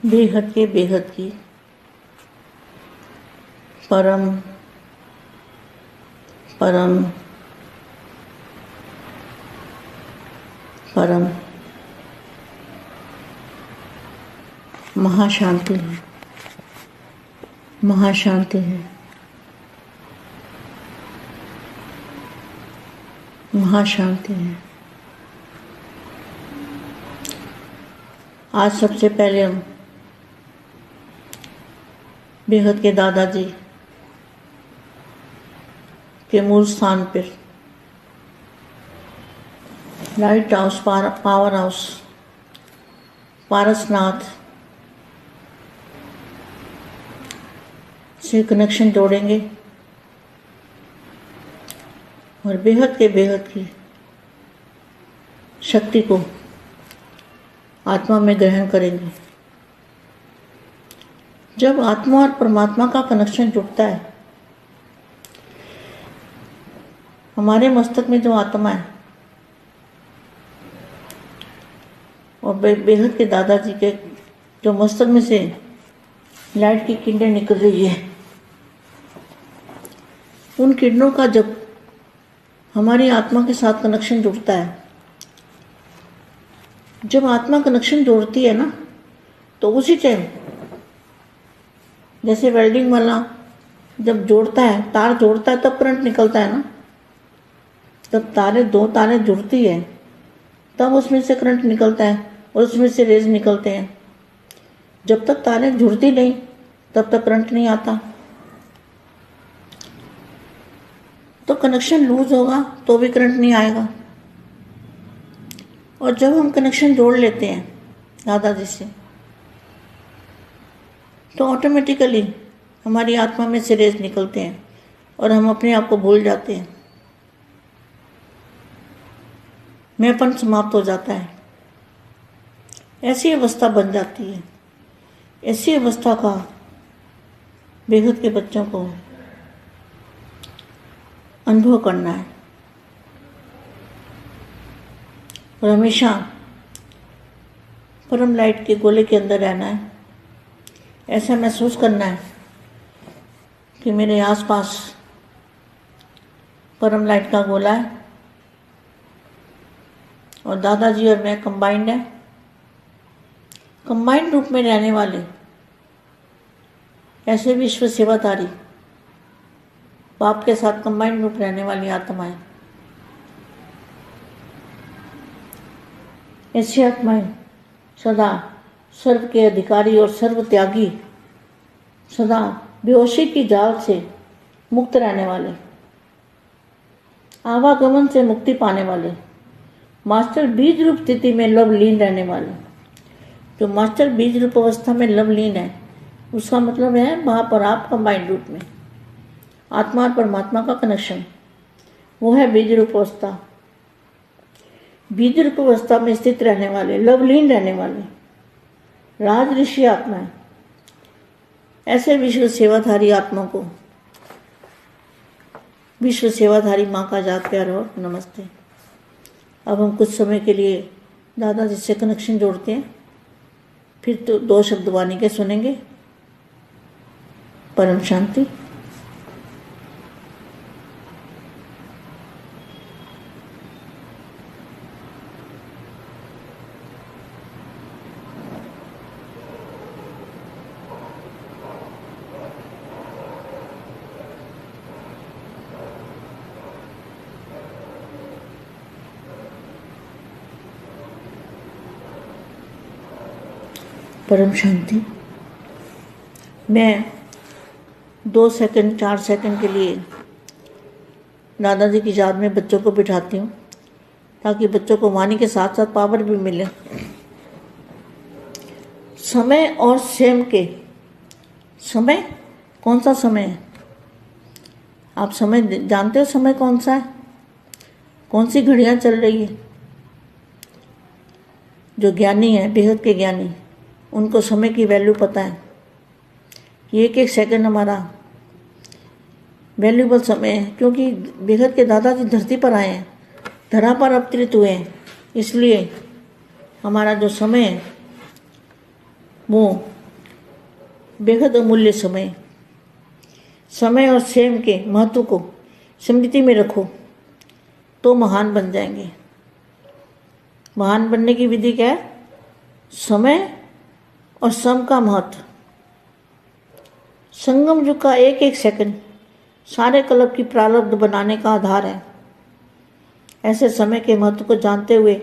बेहद की परम परम परम महाशांति है, महाशांति है, महाशांति है। आज सबसे पहले हम बेहद के दादाजी के मूल स्थान पर light house power house Parasnath से कनेक्शन जोड़ेंगे और बेहद की शक्ति को आत्मा में ग्रहण करेंगे। जब आत्मा और परमात्मा का कनेक्शन जुड़ता है, हमारे मस्तक में जो आत्मा है और बेहद के दादाजी के जो मस्तक में से लाइट की किरणें निकल रही है, उन किरणों का जब हमारी आत्मा के साथ कनेक्शन जुड़ता है, जब आत्मा कनेक्शन जोड़ती है ना, तो उसी टाइम जैसे वेल्डिंग वाला जब जोड़ता है, तार जोड़ता है, तब करंट निकलता है ना। तब दो तारें जुड़ती है, तब उसमें से करंट निकलता है और उसमें से रेज निकलते हैं। जब तक तारें जुड़ती नहीं, तब तक करंट नहीं आता। तो कनेक्शन लूज होगा तो भी करंट नहीं आएगा। और जब हम कनेक्शन जोड़ लेते हैं दादाजी से, तो ऑटोमेटिकली हमारी आत्मा में से रेज निकलते हैं और हम अपने आप को भूल जाते हैं। मैंपन समाप्त हो जाता है। ऐसी अवस्था बन जाती है। ऐसी अवस्था का बेहद के बच्चों को अनुभव करना है और हमेशा परम लाइट के गोले के अंदर रहना है। ऐसा महसूस करना है कि मेरे आसपास परम लाइट का गोला है और दादाजी और मैं कंबाइंड है। कंबाइंड रूप में रहने वाले ऐसे विश्व सेवाधारी बाप के साथ कंबाइंड रूप रहने वाली आत्माएं, ऐसी आत्माएं सदा सर्व के अधिकारी और सर्व त्यागी, सदा बेहोशी की जाल से मुक्त रहने वाले, आवागमन से मुक्ति पाने वाले, मास्टर बीज रूप स्थिति में लवलीन रहने वाले। जो मास्टर बीज रूप अवस्था में लवलीन है, उसका मतलब है वहाँ पर आप कंबाइंड रूप में आत्मा और परमात्मा का कनेक्शन, वो है बीज रूप अवस्था। बीज रूप अवस्था में स्थित रहने वाले, लवलीन रहने वाले राज ऋषि आत्माएं, ऐसे विश्व सेवाधारी आत्मा को विश्व सेवाधारी माँ का जात प्यार और नमस्ते। अब हम कुछ समय के लिए दादाजी से कनेक्शन जोड़ते हैं, फिर तो 2 शब्द वाणी के सुनेंगे। परम शांति। परम शांति। मैं 2 सेकंड 4 सेकंड के लिए दादाजी की याद में बच्चों को बिठाती हूँ, ताकि बच्चों को वाणी के साथ साथ पावर भी मिले। समय और स्वयं के समय, कौन सा समय है? आप समय जानते हो? समय कौन सा है? कौन सी घड़ियाँ चल रही है? जो ज्ञानी है, बेहद के ज्ञानी, उनको समय की वैल्यू पता है कि एक एक सेकंड हमारा वैल्यूबल समय है। क्योंकि बेहद के दादाजी धरती पर आए हैं, धरा पर अवतरित हुए हैं, इसलिए हमारा जो समय है वो बेहद अमूल्य समय। समय और स्वयं के महत्व को स्मृति में रखो तो महान बन जाएंगे। महान बनने की विधि क्या है? समय और सम का महत्व। संगम युग का एक एक सेकंड सारे कल्प की प्रारब्ध बनाने का आधार है। ऐसे समय के महत्व को जानते हुए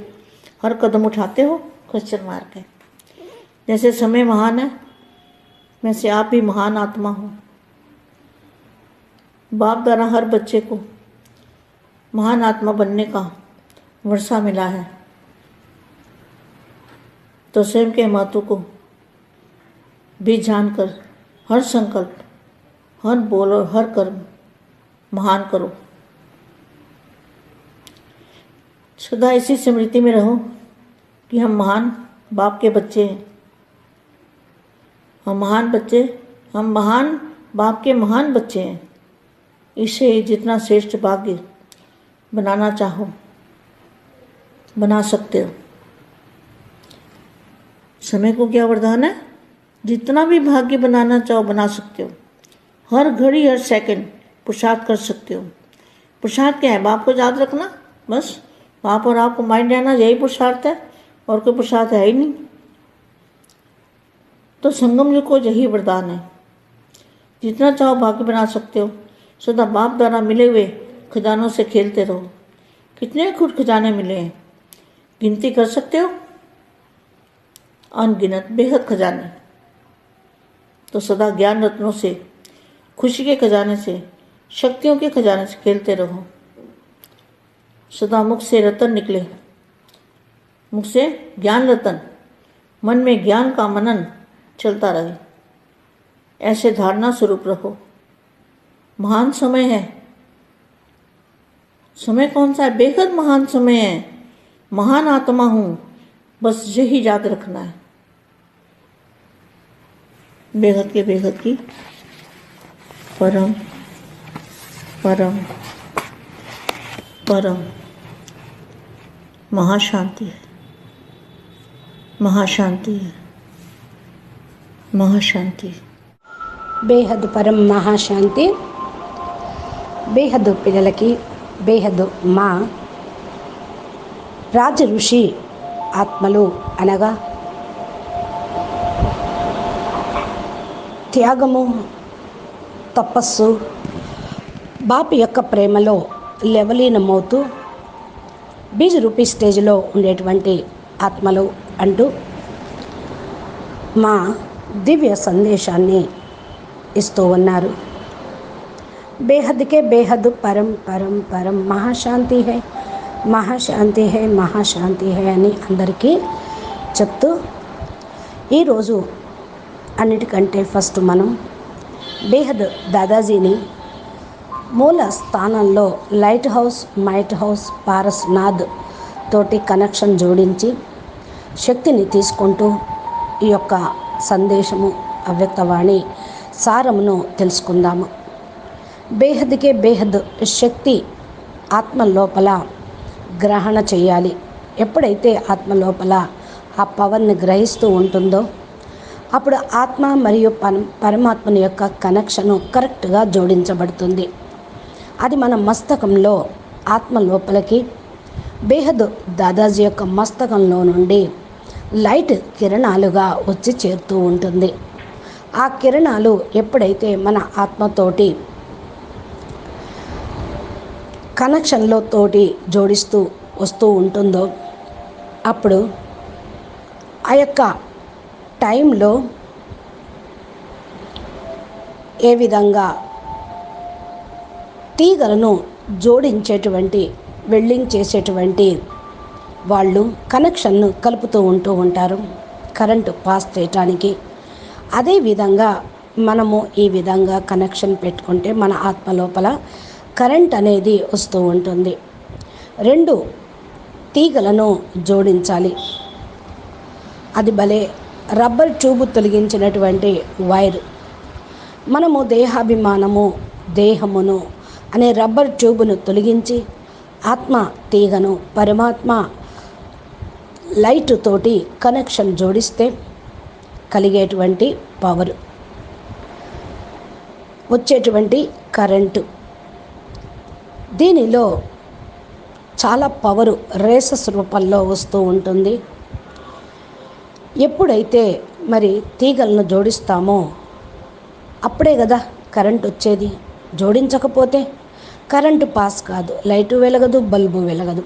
हर कदम उठाते हो? क्वेश्चन मार्क है। जैसे समय महान है, वैसे आप भी महान आत्मा हो। बाप द्वारा हर बच्चे को महान आत्मा बनने का वर्षा मिला है, तो स्वयं के महत्व को भी जानकर हर संकल्प, हर बोल और हर कर्म महान करो। सदा इसी स्मृति में रहो कि हम महान बाप के बच्चे हैं। हम महान बाप के महान बच्चे हैं। इसे जितना श्रेष्ठ भाग्य बनाना चाहो बना सकते हो। समय को क्या वरदान है? जितना भी भाग्य बनाना चाहो बना सकते हो। हर घड़ी हर सेकंड पुरुषार्थ कर सकते हो। पुरुषार्थ क्या है? बाप को याद रखना, बस बाप और आपको माइंड रहना, यही पुरुषार्थ है, और कोई पुरुषार्थ है ही नहीं। तो संगम युग को यही वरदान है। जितना चाहो भाग्य बना सकते हो। सदा बाप द्वारा मिले हुए खजानों से खेलते रहो। कितने खुद खजाने मिले हैं, गिनती कर सकते हो? अनगिनत बेहद खजाने। तो सदा ज्ञान रत्नों से, खुशी के खजाने से, शक्तियों के खजाने से खेलते रहो। सदा मुख से रतन निकले, मुख से ज्ञान रतन, मन में ज्ञान का मनन चलता रहे। ऐसे धारणा स्वरूप रहो। महान समय है। समय कौन सा है? बेहद महान समय है। महान आत्मा हूं, बस यही याद रखना है। बेहद के बेहद की परम परम परम महाशांति है। महाशांति है। महाशांति। బేహద్ పరం మహాశాంతి. బేహద్ పిల్లలకి బేహద్ మా రాజ ఋషి ఆత్మలు అనగా త్యాగము, తపస్సు, బాపు యొక్క ప్రేమలో లెవలీనమవుతూ బీజ్ రూపీ స్టేజ్లో ఉండేటువంటి ఆత్మలు అంటూ మా దివ్య సందేశాన్ని ఇస్తూ ఉన్నారు. బేహద్కే బేహద్ పరం పరం పరం మహాశాంతి హై, మహాశాంతి హై, మహాశాంతి హై అని అందరికీ చెప్తూ ఈరోజు అన్నిటికంటే ఫస్ట్ మనం బేహద్ దాదాజీని మూల స్థానంలో light house, might house, Paras Nath తోటి కనెక్షన్ జోడించి శక్తిని తీసుకుంటూ ఈ యొక్క సందేశము అవ్యక్తవాణి సారమును తెలుసుకుందాము. బేహద్కే బేహద్ శక్తి ఆత్మ లోపల గ్రహణ చేయాలి. ఎప్పుడైతే ఆత్మ లోపల ఆ పవర్ని గ్రహిస్తూ ఉంటుందో అప్పుడు ఆత్మ మరియు పరమాత్మని యొక్క కనెక్షను కరెక్ట్గా జోడించబడుతుంది. అది మన మస్తకంలో ఆత్మ లోపలికి బేహద్ దాదాజీ యొక్క మస్తకంలో నుండి లైట్ కిరణాలుగా వచ్చి చేరుతూ ఉంటుంది. ఆ కిరణాలు ఎప్పుడైతే మన ఆత్మతోటి కనెక్షన్లో తోటి జోడిస్తూ వస్తూ ఉంటుందో అప్పుడు ఆ యొక్క టైంలో ఏ విధంగా తీగలను జోడించేటువంటి, వెల్డింగ్ చేసేటువంటి వాళ్ళు కనెక్షన్ను కలుపుతూ ఉంటూ ఉంటారు కరెంటు పాస్ చేయటానికి. అదేవిధంగా మనము ఈ విధంగా కనెక్షన్ పెట్టుకుంటే మన ఆత్మ లోపల కరెంట్ అనేది వస్తూ ఉంటుంది. రెండు తీగలను జోడించాలి. అది భలే రబ్బర్ ట్యూబ్ తొలగించినటువంటి వైర్. మనము దేహాభిమానము, దేహమును అనే రబ్బర్ ట్యూబ్ను తొలగించి ఆత్మ తీగను పరమాత్మ లైట్ తోటి కనెక్షన్ జోడిస్తే కలిగేటువంటి పవర్. వచ్చేటువంటి కరెంటు. దీనిలో చాలా పవరు రేసెస్ రూపంలో వస్తూ ఉంటుంది. ఎప్పుడైతే మరి తీగలను జోడిస్తామో అప్పుడే కదా కరెంట్ వచ్చేది. జోడించకపోతే కరెంటు పాస్ కాదు, లైటు వెలగదు, బల్బు వెలగదు.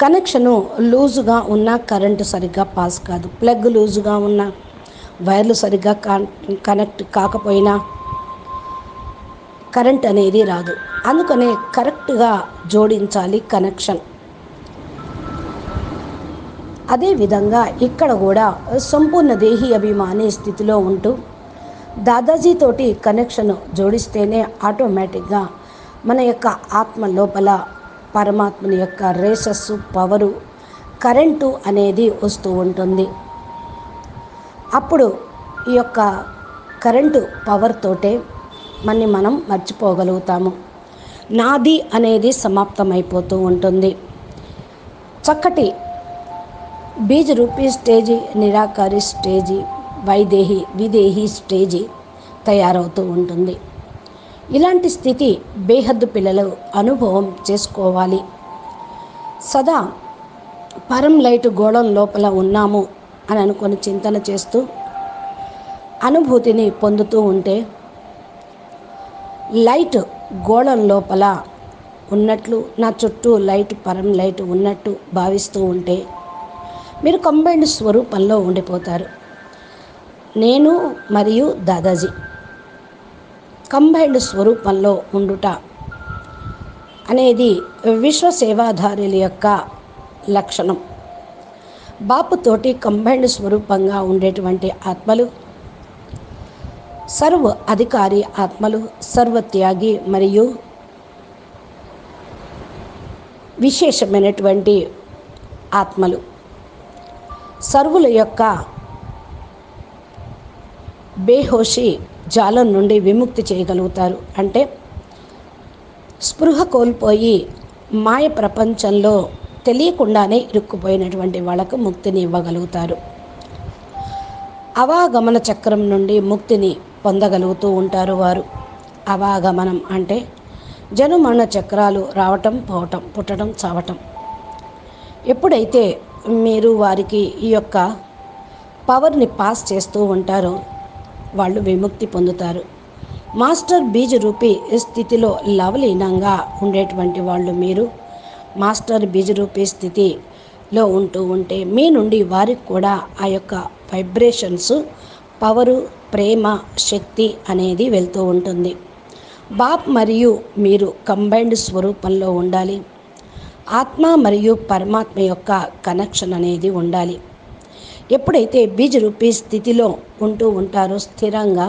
కనెక్షను లూజుగా ఉన్నా కరెంటు సరిగ్గా పాస్ కాదు, ప్లగ్ లూజుగా ఉన్నా, వైర్లు సరిగ్గా కనెక్ట్ కాకపోయినా కరెంట్ అనేది రాదు. అందుకనే కరెక్ట్గా జోడించాలి కనెక్షన్. అదేవిధంగా ఇక్కడ కూడా సంపూర్ణ దేహి అభిమాని స్థితిలో ఉంటూ దాదాజీతోటి కనెక్షన్ జోడిస్తేనే ఆటోమేటిక్గా మన యొక్క ఆత్మ లోపల పరమాత్మని యొక్క రేసస్సు, పవరు, కరెంటు అనేది వస్తూ ఉంటుంది. అప్పుడు ఈ యొక్క కరెంటు పవర్ తోటే మనం మర్చిపోగలుగుతాము. నాది అనేది సమాప్తమైపోతూ ఉంటుంది. చక్కటి బీజ్ రూపీ స్టేజీ, నిరాకారి స్టేజీ, వైదేహి విదేహి స్టేజీ తయారవుతూ ఉంటుంది. ఇలాంటి స్థితి బేహద్దు పిల్లలు అనుభవం చేసుకోవాలి. సదా పరం లైట్ గోళం లోపల ఉన్నాము అని అనుకొని చింతన చేస్తూ అనుభూతిని పొందుతూ ఉంటే లైట్ గోళం లోపల ఉన్నట్లు, నా చుట్టూ లైట్ పరం లైట్ ఉన్నట్టు భావిస్తూ ఉంటే మీరు కంబైన్డ్ స్వరూపంలో ఉండిపోతారు. నేను మరియు దాదాజీ కంబైన్డ్ స్వరూపంలో ఉండుట అనేది విశ్వసేవాధారుల యొక్క లక్షణం. బాపుతోటి కంబైన్డ్ స్వరూపంగా ఉండేటువంటి ఆత్మలు సర్వ అధికారి ఆత్మలు, సర్వత్యాగి మరియు విశేషమైనటువంటి ఆత్మలు సర్వుల యొక్క బేహోషి జాలం నుండి విముక్తి చేయగలుగుతారు. అంటే స్పృహ కోల్పోయి మాయ ప్రపంచంలో తెలియకుండానే ఇరుక్కుపోయినటువంటి వాళ్ళకు ముక్తిని ఇవ్వగలుగుతారు. అవాగమన చక్రం నుండి ముక్తిని పొందగలుగుతూ ఉంటారు వారు. అవాగమనం అంటే జనుమరణ చక్రాలు రావటం, పోవటం, పుట్టడం, చావటం. ఎప్పుడైతే మీరు వారికి ఈ యొక్క పవర్ని పాస్ చేస్తూ ఉంటారో వాళ్ళు విముక్తి పొందుతారు. మాస్టర్ బీజ్ రూపీ స్థితిలో లవలీనంగా ఉండేటువంటి వాళ్ళు మీరు మాస్టర్ బీజ్ రూపీ స్థితిలో ఉంటూ ఉంటే మీ నుండి వారికి కూడా ఆ యొక్క వైబ్రేషన్స్, పవరు, ప్రేమ, శక్తి అనేది వెళ్తూ ఉంటుంది. బాప్ మరియు మీరు కంబైన్డ్ స్వరూపంలో ఉండాలి. ఆత్మ మరియు పరమాత్మ యొక్క కనెక్షన్ అనేది ఉండాలి. ఎప్పుడైతే బీజ్ రూపీ స్థితిలో ఉంటూ ఉంటారో స్థిరంగా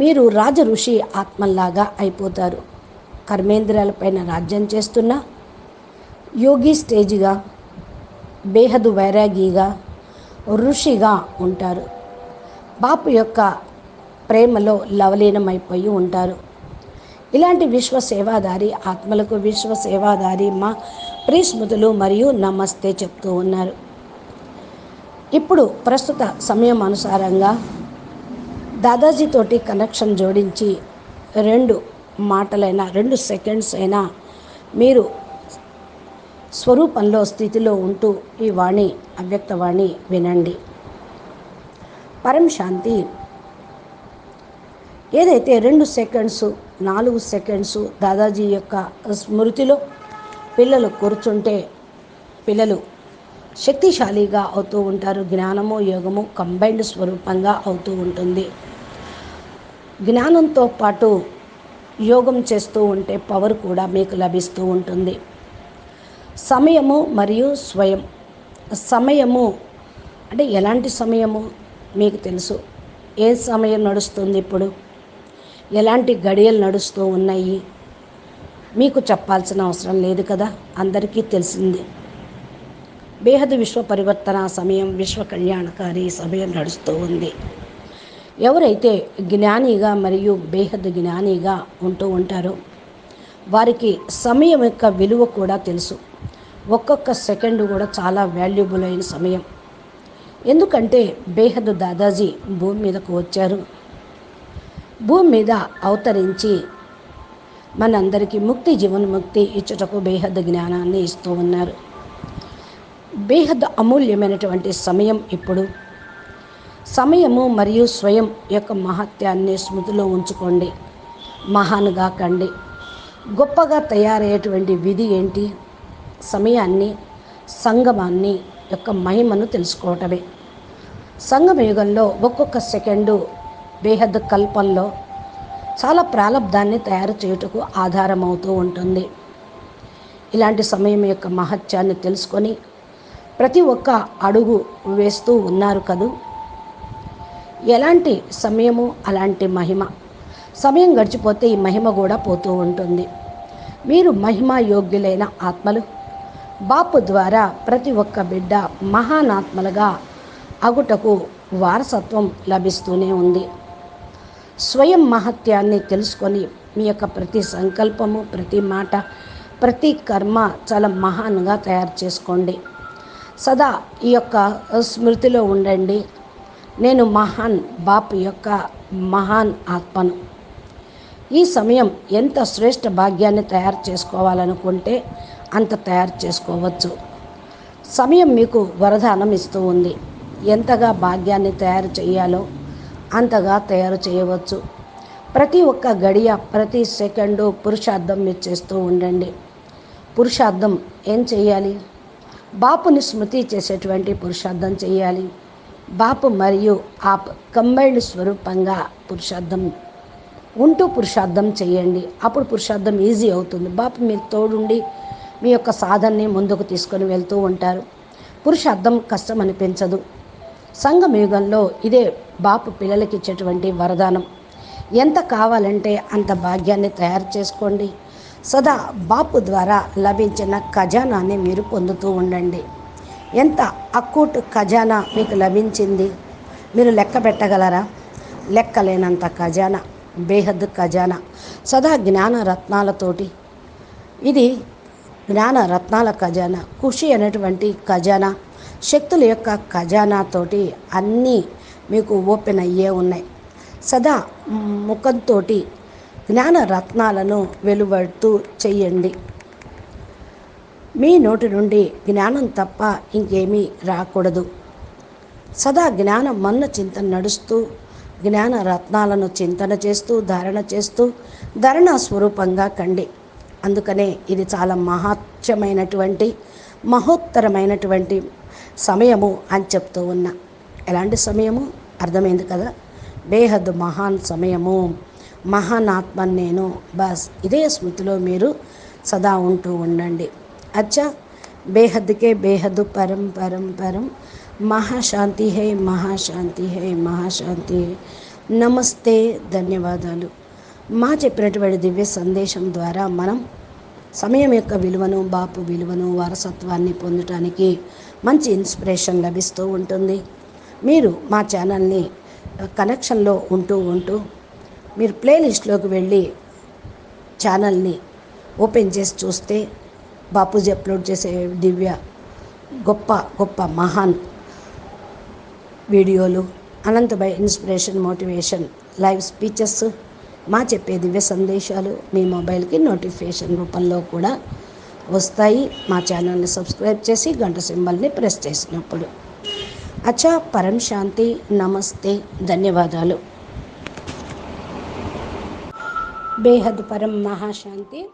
మీరు రాజ ఋషి ఆత్మల్లాగా అయిపోతారు. కర్మేంద్రియాలపైన రాజ్యం చేస్తున్న యోగి స్టేజిగా, బేహదు వైరాగిగా, ఋషిగా ఉంటారు. బాపు యొక్క ప్రేమలో లవలీనమైపోయి ఉంటారు. ఇలాంటి విశ్వ సేవాదారి ఆత్మలకు విశ్వ సేవాదారి మా ప్రియస్మృతులు మరియు నమస్తే చెప్తూ ఉన్నారు. ఇప్పుడు ప్రస్తుత సమయం అనుసారంగా దాదాజీతోటి కనెక్షన్ జోడించి 2 మాటలైనా 2 సెకండ్స్ అయినా మీరు స్వరూపంలో స్థితిలో ఉంటూ ఈ వాణి, అవ్యక్తవాణి వినండి. పరం శాంతి. ఏదైతే 2 సెకండ్స్ 4 సెకండ్స్ దాదాజీ యొక్క స్మృతిలో పిల్లలు కూర్చుంటే పిల్లలు శక్తిశాలిగా అవుతూ ఉంటారు. జ్ఞానము, యోగము కంబైన్డ్ స్వరూపంగా అవుతూ ఉంటుంది. జ్ఞానంతో పాటు యోగం చేస్తూ ఉంటే పవర్ కూడా మీకు లభిస్తూ ఉంటుంది. సమయము మరియు స్వయం. సమయము అంటే ఎలాంటి సమయము మీకు తెలుసు. ఏ సమయం నడుస్తుంది ఇప్పుడు, ఎలాంటి గడియలు నడుస్తూ ఉన్నాయి మీకు చెప్పాల్సిన అవసరం లేదు కదా, అందరికీ తెలిసింది. బేహద్ విశ్వ పరివర్తన సమయం, విశ్వ కళ్యాణకారి సమయం నడుస్తూ ఉంది. ఎవరైతే జ్ఞానిగా మరియు బేహద్ జ్ఞానిగా ఉంటూ ఉంటారో వారికి సమయం యొక్క విలువ కూడా తెలుసు. ఒక్కొక్క సెకండ్ కూడా చాలా వాల్యుబుల్ అయిన సమయం. ఎందుకంటే బేహద్ దాదాజీ భూమి మీదకు వచ్చారు. భూమి మీద అవతరించి మనందరికీ ముక్తి జీవన్ముక్తి ఇచ్చుటకు బేహద్ జ్ఞానాన్ని ఇస్తూ ఉన్నారు. బేహద్ అమూల్యమైనటువంటి సమయం ఇప్పుడు. సమయము మరియు స్వయం యొక్క మహత్యాన్ని స్మృతిలో ఉంచుకోండి. మహాన్గా కండి. గొప్పగా తయారయ్యేటువంటి విధి ఏంటి? సమయాన్ని, సంగమాన్ని యొక్క మహిమను తెలుసుకోవటమే. సంగమయుగంలో ఒక్కొక్క సెకండు బేహద్ కల్పంలో చాలా ప్రాలబ్ధాన్ని తయారు చేయుటకు ఆధారమవుతూ ఉంటుంది. ఇలాంటి సమయం యొక్క మహత్యాన్ని తెలుసుకొని ప్రతి ఒక్క అడుగు వేస్తూ ఉన్నారు కదూ. ఎలాంటి సమయము అలాంటి మహిమ. సమయం గడిచిపోతే ఈ మహిమ కూడా పోతూ ఉంటుంది. మీరు మహిమా యోగ్యులైన ఆత్మలు. బాపు ద్వారా ప్రతి ఒక్క బిడ్డ మహానాత్మలుగా అగుటకు వారసత్వం లభిస్తూనే ఉంది. స్వయం మహత్యాన్ని తెలుసుకొని మీ యొక్క ప్రతి సంకల్పము, ప్రతి మాట, ప్రతి కర్మ చాలా మహాన్గా తయారు చేసుకోండి. సదా ఈ యొక్క స్మృతిలో ఉండండి. నేను మహాన్ బాపు యొక్క మహాన్ ఆత్మను. ఈ సమయం ఎంత శ్రేష్ఠ భాగ్యాన్ని తయారు చేసుకోవాలనుకుంటే అంత తయారు చేసుకోవచ్చు. సమయం మీకు వరదానం ఇస్తూ ఉంది. ఎంతగా భాగ్యాన్ని తయారు చేయాలో అంతగా తయారు చేయవచ్చు. ప్రతి ఒక్క గడియ, ప్రతి సెకండు పురుషార్థం మీరు చేస్తూ ఉండండి. పురుషార్థం ఏం చేయాలి? బాపుని స్మృతి చేసేటువంటి పురుషార్థం చేయాలి. బాపు మరియు ఆప్ కంబైన్డ్ స్వరూపంగా పురుషార్థం ఉంటూ పురుషార్థం చేయండి. అప్పుడు పురుషార్థం ఈజీ అవుతుంది. బాపు మీరు తోడుండి మీ యొక్క సాధనని ముందుకు తీసుకొని వెళ్తూ ఉంటారు. పురుషార్థం కష్టం అనిపించదు. సంగమయుగంలో ఇదే బాపు పిల్లలకి ఇచ్చేటువంటి వరదానం. ఎంత కావాలంటే అంత భాగ్యాన్ని తయారు చేసుకోండి. సదా బాపు ద్వారా లభించిన ఖజానాన్ని మీరు పొందుతూ ఉండండి. ఎంత అక్కూట్ ఖజానా మీకు లభించింది మీరు లెక్క పెట్టగలరా? లెక్కలేనంత ఖజానా, బేహద్ ఖజానా, సదా జ్ఞాన రత్నాలతోటి. ఇది జ్ఞాన రత్నాల ఖజానా, ఖుషి అనేటువంటి ఖజానా, శక్తుల యొక్క ఖజానాతోటి అన్నీ మీకు ఓపెన్ అయ్యే ఉన్నాయి. సదా ముఖంతో జ్ఞాన రత్నాలను వెలువడుతూ చెయ్యండి. మీ నోటి నుండి జ్ఞానం తప్ప ఇంకేమీ రాకూడదు. సదా జ్ఞానం మన్న చింతన నడుస్తూ జ్ఞాన రత్నాలను చింతన చేస్తూ ధారణ చేస్తూ ధరణ స్వరూపంగా కండి. అందుకనే ఇది చాలా మహత్యమైనటువంటి మహోత్తరమైనటువంటి సమయము అని చెప్తూ ఉన్నా. ఎలాంటి సమయము అర్థమైంది కదా? బేహద్ మహాన్ సమయము. మహాన్ ఆత్మ నేను. బస్ ఇదే స్మృతిలో మీరు సదా ఉంటూ ఉండండి. అచ్చా, బేహద్కే బేహద్ పరం పరం పరం. మహాశాంతి హై, మహాశాంతి హై, మహాశాంతి హై. నమస్తే, ధన్యవాదాలు. మా చెప్పినటువంటి దివ్య సందేశం ద్వారా మనం సమయం యొక్క విలువను, బాపు విలువను, వారసత్వాన్ని పొందటానికి మంచి ఇన్స్పిరేషన్ లభిస్తూ ఉంటుంది. మీరు మా ఛానల్ని కనెక్షన్లో ఉంటూ మీరు ప్లేలిస్ట్లోకి వెళ్ళి ఛానల్ని ఓపెన్ చేసి చూస్తే బాపూజీ అప్లోడ్ చేసే దివ్య గొప్ప గొప్ప మహాన్ వీడియోలు, Anantbhai inspiration, motivation, live speeches, మా చెప్పే దివ్య సందేశాలు మీ మొబైల్కి నోటిఫికేషన్ రూపంలో కూడా వస్తాయి. మా ఛానల్ని సబ్స్క్రైబ్ చేసి గంట సింబల్ని ప్రెస్ చేసినప్పుడు. అచ్చా, పరం శాంతి. నమస్తే, ధన్యవాదాలు. బేహద్ పరం మహాశాంతి.